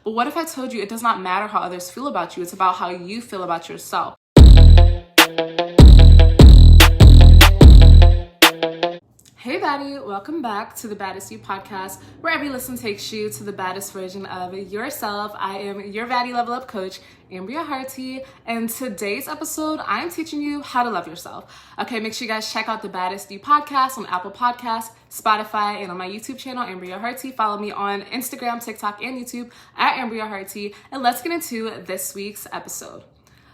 But what if I told you it does not matter how others feel about you? It's about how you feel about yourself. Hey Baddie, welcome back to the Baddest You podcast, where every listen takes you to the baddest version of yourself. I am your Baddie level up coach, Ambria, and today's episode, I'm teaching you how to love yourself. Okay, make sure you guys check out the Baddest You podcast on Apple Podcasts, Spotify, and on my YouTube channel, Ambria. Follow me on Instagram, TikTok, and YouTube at Ambria, and let's get into this week's episode.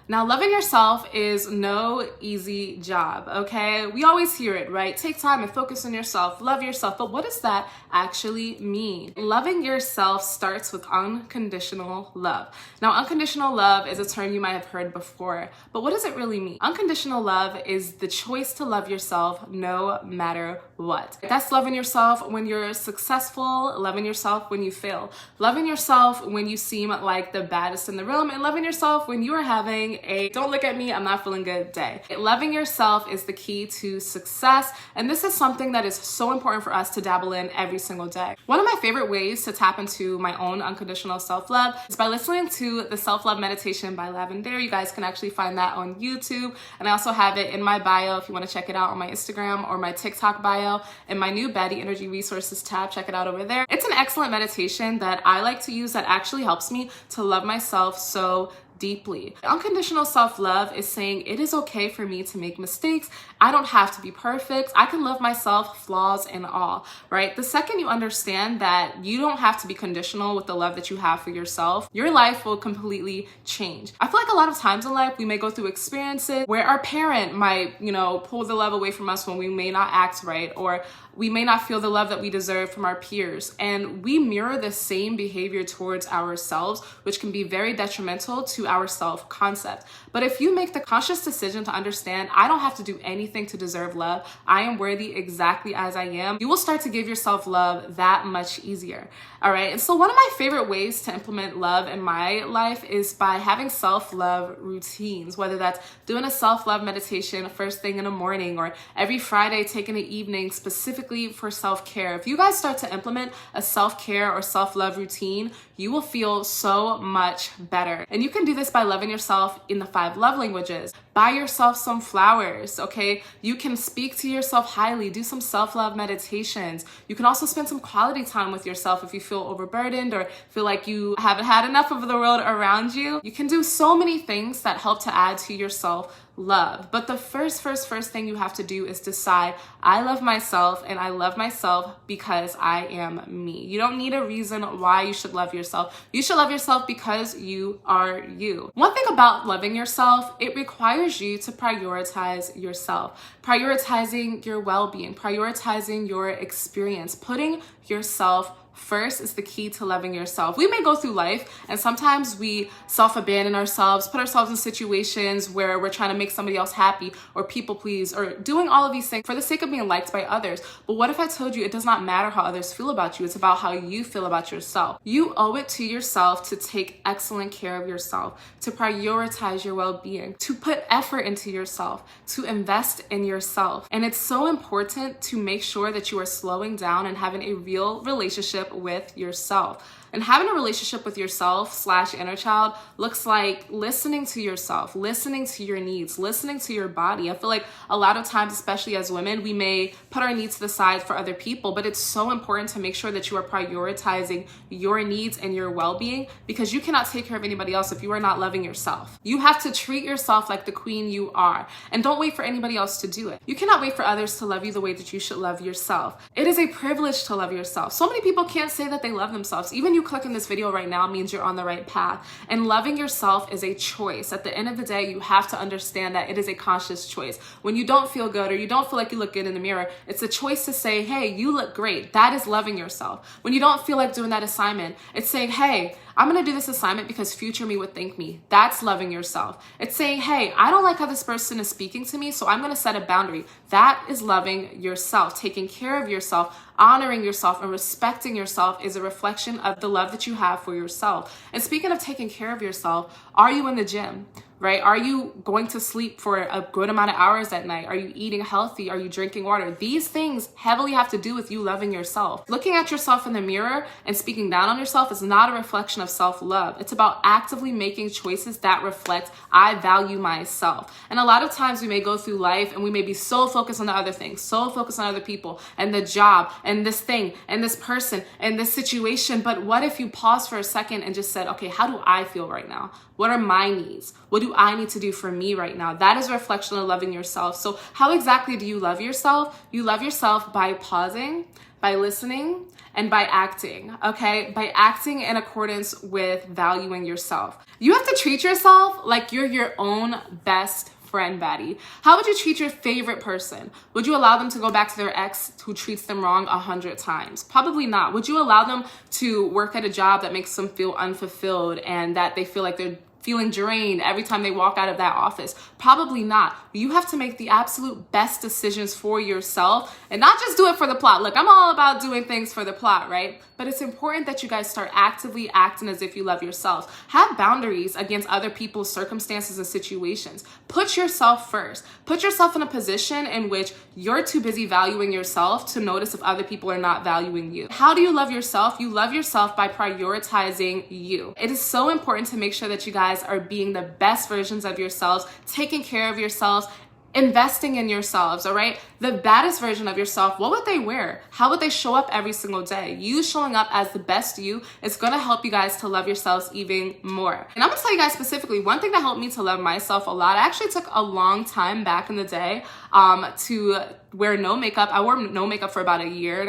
Now, loving yourself is no easy job, okay? We always hear it, right? Take time and focus on yourself, love yourself, but what does that actually mean? Loving yourself starts with unconditional love. Now, unconditional love is a term you might have heard before, but what does it really mean? Unconditional love is the choice to love yourself no matter what. That's loving yourself when you're successful, loving yourself when you fail, loving yourself when you seem like the baddest in the room, and loving yourself when you are having a don't look at me, I'm not feeling good day. Loving yourself is the key to success, and this is something that is so important for us to dabble in every single day. One of my favorite ways to tap into my own unconditional self-love is by listening to the self-love meditation by Lavender. You guys can actually find that on YouTube, and I also have it in my bio if you want to check it out on my Instagram or my TikTok bio and my new Baddie Energy Resources tab. Check it out over there. It's an excellent meditation that I like to use that actually helps me to love myself so deeply. Unconditional self-love is saying it is okay for me to make mistakes. I don't have to be perfect. I can love myself, flaws and all, right? The second you understand that you don't have to be conditional with the love that you have for yourself, your life will completely change. I feel like a lot of times in life, we may go through experiences where our parent might, pull the love away from us when we may not act right, or we may not feel the love that we deserve from our peers. And we mirror the same behavior towards ourselves, which can be very detrimental to our self-concept. But if you make the conscious decision to understand, I don't have to do anything to deserve love, I am worthy exactly as I am, you will start to give yourself love that much easier. All right. And so one of my favorite ways to implement love in my life is by having self-love routines, whether that's doing a self-love meditation first thing in the morning or every Friday taking an evening specifically for self-care. If you guys start to implement a self-care or self-love routine, you will feel so much better. And you can do this by loving yourself in the 5 love languages. Buy yourself some flowers, okay? You can speak to yourself highly, do some self-love meditations. You can also spend some quality time with yourself if you feel overburdened or feel like you haven't had enough of the world around you. You can do so many things that help to add to your self-love. But the first thing you have to do is decide, I love myself and I love myself because I am me. You don't need a reason why you should love yourself. You should love yourself because you are you. One thing about loving yourself, it requires you to prioritize yourself, prioritizing your well-being, prioritizing your experience, putting yourself first is the key to loving yourself. We may go through life and sometimes we self-abandon ourselves, put ourselves in situations where we're trying to make somebody else happy or people please or doing all of these things for the sake of being liked by others. But what if I told you it does not matter how others feel about you? It's about how you feel about yourself. You owe it to yourself to take excellent care of yourself, to prioritize your well-being, to put effort into yourself, to invest in yourself. And it's so important to make sure that you are slowing down and having a real relationship with yourself. And having a relationship with yourself / inner child looks like listening to yourself, listening to your needs, listening to your body. I feel like a lot of times, especially as women, we may put our needs to the side for other people, but it's so important to make sure that you are prioritizing your needs and your well-being, because you cannot take care of anybody else if you are not loving yourself. You have to treat yourself like the queen you are, and don't wait for anybody else to do it. You cannot wait for others to love you the way that you should love yourself. It is a privilege to love yourself. So many people can't say that they love themselves. Even you clicking this video right now means you're on the right path. And loving yourself is a choice. At the end of the day, you have to understand that it is a conscious choice. When you don't feel good or you don't feel like you look good in the mirror, it's a choice to say, hey, you look great. That is loving yourself. When you don't feel like doing that assignment, it's saying, hey, I'm going to do this assignment because future me would thank me. That's loving yourself. It's saying, hey, I don't like how this person is speaking to me, so I'm going to set a boundary. That is loving yourself. Taking care of yourself, honoring yourself, and respecting yourself is a reflection of the love that you have for yourself. And speaking of taking care of yourself, are you in the gym? right? Are you going to sleep for a good amount of hours at night? Are you eating healthy? Are you drinking water? These things heavily have to do with you loving yourself. Looking at yourself in the mirror and speaking down on yourself is not a reflection of self-love. It's about actively making choices that reflect, I value myself. And a lot of times we may go through life and we may be so focused on the other things, so focused on other people and the job and this thing and this person and this situation. But what if you pause for a second and just said, okay, how do I feel right now? What are my needs? What do I need to do for me right now? That is a reflection of loving yourself. So how exactly do you love yourself? You love yourself by pausing, by listening, and by acting, okay? By acting in accordance with valuing yourself. You have to treat yourself like you're your own best friend, Baddie. How would you treat your favorite person? Would you allow them to go back to their ex who treats them wrong 100 times? Probably not. Would you allow them to work at a job that makes them feel unfulfilled and that they feel like they're feeling drained every time they walk out of that office? Probably not. You have to make the absolute best decisions for yourself and not just do it for the plot. Look, I'm all about doing things for the plot, right? But it's important that you guys start actively acting as if you love yourselves. Have boundaries against other people's circumstances and situations. Put yourself first. Put yourself in a position in which you're too busy valuing yourself to notice if other people are not valuing you. How do you love yourself? You love yourself by prioritizing you. It is so important to make sure that you guys are being the best versions of yourselves, taking care of yourselves, investing in yourselves, all right? The baddest version of yourself, what would they wear? How would they show up every single day? You showing up as the best you is gonna help you guys to love yourselves even more. And I'm gonna tell you guys specifically, one thing that helped me to love myself a lot, I actually took a long time back in the day to wear no makeup. I wore no makeup for about 1.5 years,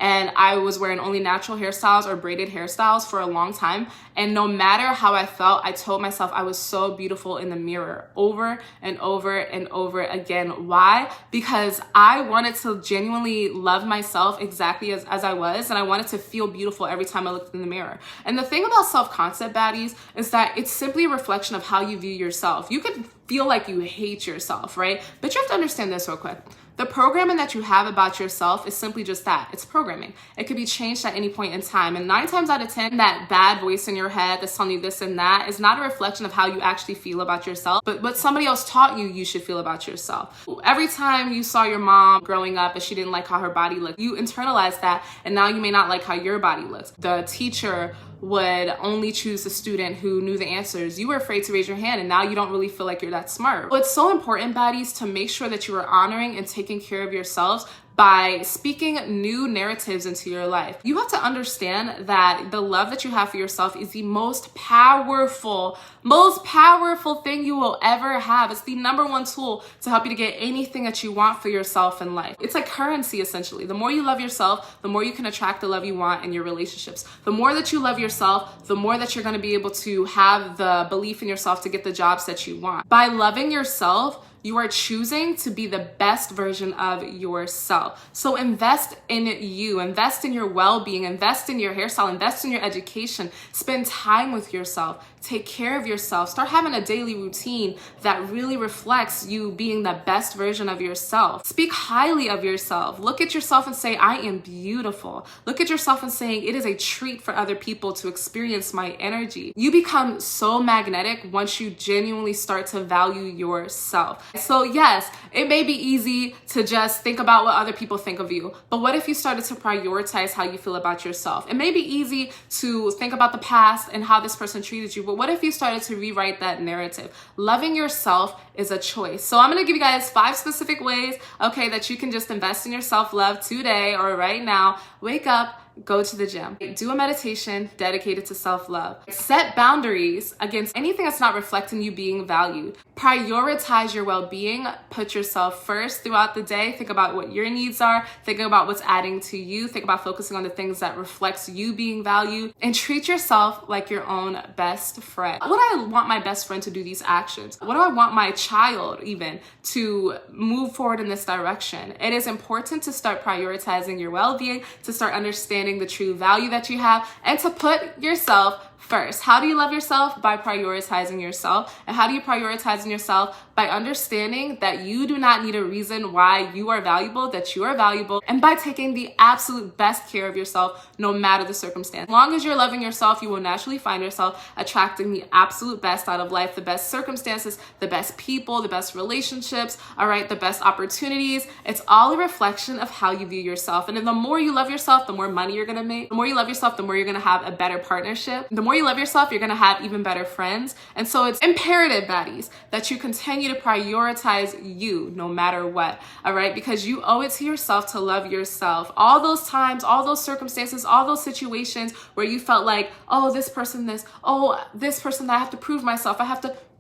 and I was wearing only natural hairstyles or braided hairstyles for a long time. And no matter how I felt, I told myself I was so beautiful in the mirror over and over and over again. Why? Because I wanted to genuinely love myself exactly as I was, and I wanted to feel beautiful every time I looked in the mirror. And the thing about self-concept, baddies, is that it's simply a reflection of how you view yourself. You could feel like you hate yourself, right? But you have to understand this real quick. The programming that you have about yourself is simply just that. It's programming. It could be changed at any point in time. And 9 times out of 10, that bad voice in your head that's telling you this and that is not a reflection of how you actually feel about yourself, but what somebody else taught you should feel about yourself. Every time you saw your mom growing up and she didn't like how her body looked, you internalized that, and now you may not like how your body looks. The teacher would only choose a student who knew the answers. You were afraid to raise your hand, and now you don't really feel like you're that smart. Well, it's so important, baddies, to make sure that you are honoring and taking care of yourselves by speaking new narratives into your life. You have to understand that the love that you have for yourself is the most powerful thing you will ever have. It's the #1 tool to help you to get anything that you want for yourself in life. It's like currency, essentially. The more you love yourself, the more you can attract the love you want in your relationships. The more that you love yourself, the more that you're gonna be able to have the belief in yourself to get the jobs that you want. By loving yourself, you are choosing to be the best version of yourself. So invest in you, invest in your well-being, invest in your hairstyle, invest in your education, spend time with yourself, take care of yourself, start having a daily routine that really reflects you being the best version of yourself. Speak highly of yourself. Look at yourself and say, I am beautiful. Look at yourself and saying, it is a treat for other people to experience my energy. You become so magnetic once you genuinely start to value yourself. So yes, it may be easy to just think about what other people think of you, but what if you started to prioritize how you feel about yourself? It may be easy to think about the past and how this person treated you, but what if you started to rewrite that narrative? Loving yourself is a choice. So I'm gonna give you guys 5 specific ways, okay, that you can just invest in your self-love today or right now. Wake up, go to the gym, do a meditation dedicated to self-love, set boundaries against anything that's not reflecting you being valued, prioritize your well-being, put yourself first throughout the day, think about what your needs are, think about what's adding to you, think about focusing on the things that reflects you being valued, and treat yourself like your own best friend. What do I want my best friend to do these actions? What do I want my child even to move forward in this direction? It is important to start prioritizing your well-being, to start understanding the true value that you have, and to put yourself first. How do you love yourself? By prioritizing yourself. And how do you prioritize yourself? By understanding that you do not need a reason why you are valuable, that you are valuable, and by taking the absolute best care of yourself no matter the circumstance. As long as you're loving yourself, you will naturally find yourself attracting the absolute best out of life, the best circumstances, the best people, the best relationships, all right, the best opportunities. It's all a reflection of how you view yourself. And then the more you love yourself, the more money you're gonna make. The more you love yourself, the more you're gonna have a better partnership. The more you love yourself, you're gonna have even better friends. And so it's imperative, baddies, that you continue to prioritize you no matter what, all right? Because you owe it to yourself to love yourself. All those times, all those circumstances, all those situations where you felt like, oh, this person that I have to prove myself,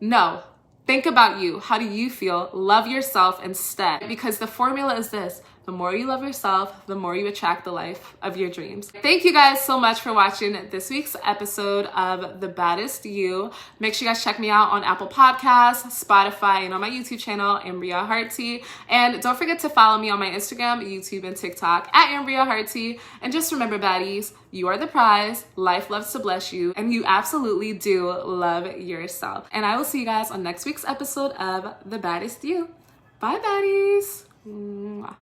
no. Think about you. How do you feel? Love yourself instead. Because the formula is this: the more you love yourself, the more you attract the life of your dreams. Thank you guys so much for watching this week's episode of The Baddest You. Make sure you guys check me out on Apple Podcasts, Spotify, and on my YouTube channel, Ambria Hearty. And don't forget to follow me on my Instagram, YouTube, and TikTok at Ambria Hearty. And just remember, baddies, you are the prize, life loves to bless you, and you absolutely do love yourself. And I will see you guys on next week's episode of The Baddest You. Bye, baddies. Mwah.